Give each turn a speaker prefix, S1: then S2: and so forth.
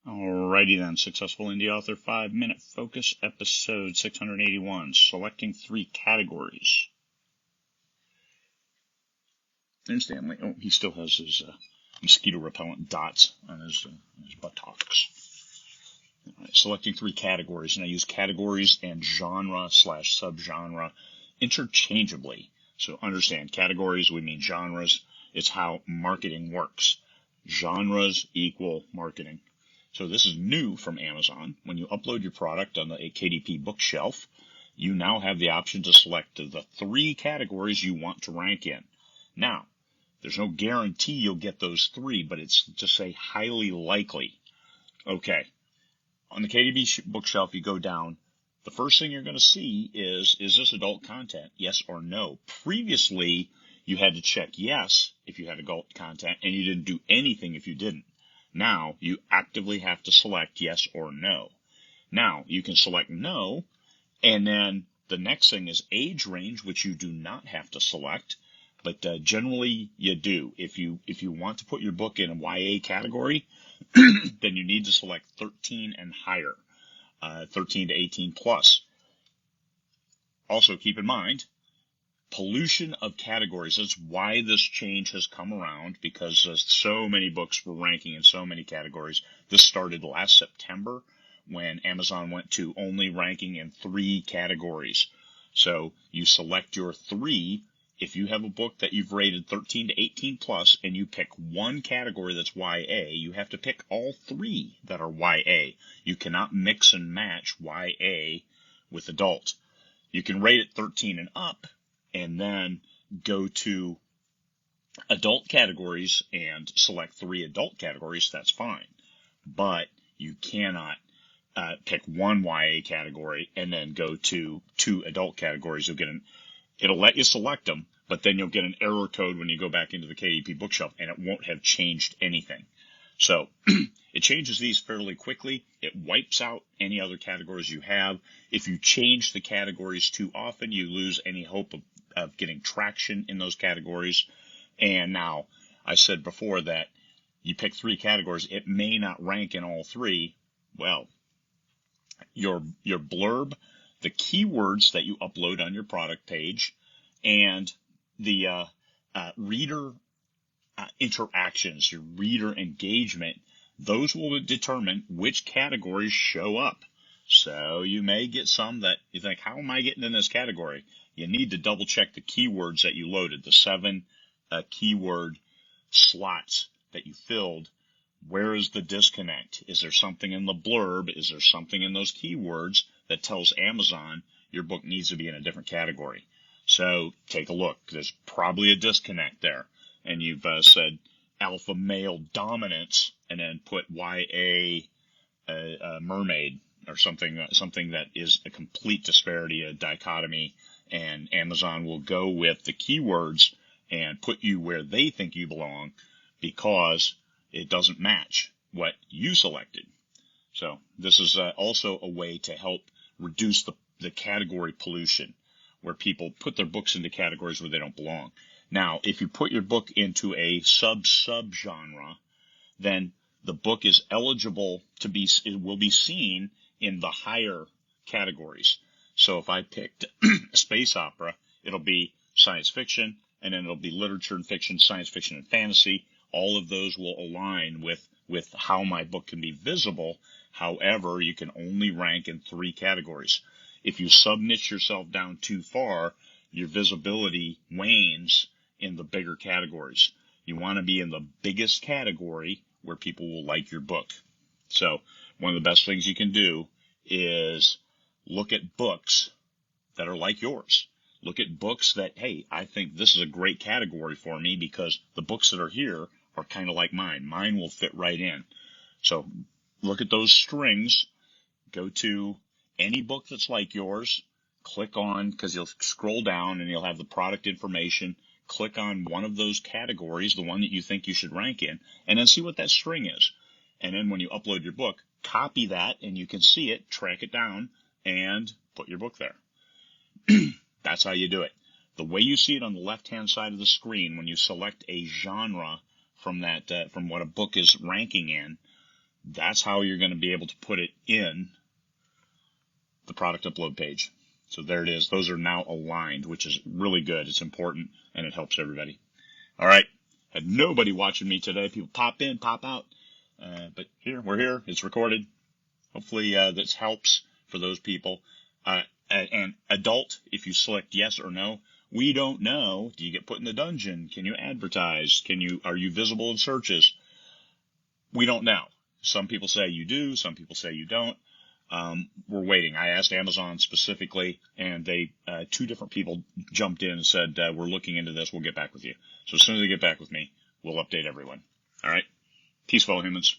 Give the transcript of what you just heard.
S1: Alrighty then, Successful Indie Author 5-Minute Focus, episode 681, selecting 3 categories. There's Stanley. Oh, he still has his mosquito repellent dots on his buttocks. Right, selecting 3 categories, and I use categories and genre/subgenre interchangeably. So understand, categories, we mean genres. It's how marketing works. Genres equal marketing. So this is new from Amazon. When you upload your product on the KDP bookshelf, you now have the option to select the 3 categories you want to rank in. Now, there's no guarantee you'll get those 3, but it's to say highly likely. Okay, on the KDP bookshelf, you go down. The first thing you're going to see is this adult content, yes or no? Previously, you had to check yes if you had adult content, and you didn't do anything if you didn't. Now, you actively have to select yes or no. Now, you can select no, and then the next thing is age range, which you do not have to select, but generally you do. If you want to put your book in a YA category, then you need to select 13 and higher, 13 to 18 plus. Also, keep in mind, pollution of categories. That's why this change has come around, because so many books were ranking in so many categories. This started last September when Amazon went to only ranking in 3 categories. So you select your 3. If you have a book that you've rated 13 to 18 plus and you pick one category that's YA, you have to pick all 3 that are YA. You cannot mix and match YA with adult. You can rate it 13 and up, and then go to adult categories and select 3 adult categories. That's fine. But you cannot pick one YA category and then go to 2 adult categories. It'll let you select them, but then you'll get an error code when you go back into the KDP bookshelf, and it won't have changed anything. So it changes these fairly quickly. It wipes out any other categories you have. If you change the categories too often, you lose any hope of getting traction in those categories. And now, I said before that you pick 3 categories. It may not rank in all 3. Well, your blurb, the keywords that you upload on your product page, and the reader interactions, your reader engagement, those will determine which categories show up. So you may get some that you think, how am I getting in this category? You need to double check the keywords that you loaded, the 7 keyword slots that you filled. Where is the disconnect? Is there something in the blurb? Is there something in those keywords that tells Amazon your book needs to be in a different category? So take a look. There's probably a disconnect there. And you've said alpha male dominance and then put YA mermaid or something that is a complete disparity, a dichotomy, and Amazon will go with the keywords and put you where they think you belong because it doesn't match what you selected. So this is also a way to help reduce the category pollution, where people put their books into categories where they don't belong. Now, if you put your book into a subgenre, then the book is eligible to be, it will be seen in the higher categories. So if I picked space opera, it'll be science fiction, and then it'll be literature and fiction, science fiction and fantasy. All of those will align with how my book can be visible. However, you can only rank in 3 categories. If you sub-niche yourself down too far, your visibility wanes in the bigger categories. You want to be in the biggest category where people will like your book. So one of the best things you can do is look at books that are like yours. Look at books that, hey, I think this is a great category for me because the books that are here are kind of like mine. Mine will fit right in. So look at those strings. Go to any book that's like yours. Click on, because you'll scroll down and you'll have the product information. Click on one of those categories, the one that you think you should rank in, and then see what that string is. And then when you upload your book, copy that and you can see it, track it down, and put your book there. That's how you do it. The way you see it on the left-hand side of the screen, when you select a genre from that, from what a book is ranking in, that's how you're going to be able to put it in the product upload page. So there it is. Those are now aligned, which is really good. It's important, and it helps everybody. All right. Had nobody watching me today. People pop in, pop out. But here, we're here. It's recorded. Hopefully this helps for those people. And adult, if you select yes or no, we don't know. Do you get put in the dungeon? Can you advertise? Are you visible in searches? We don't know. Some people say you do. Some people say you don't. We're waiting. I asked Amazon specifically, and they 2 different people jumped in and said, we're looking into this. We'll get back with you. So as soon as they get back with me, we'll update everyone. All right. Peace, fellow humans.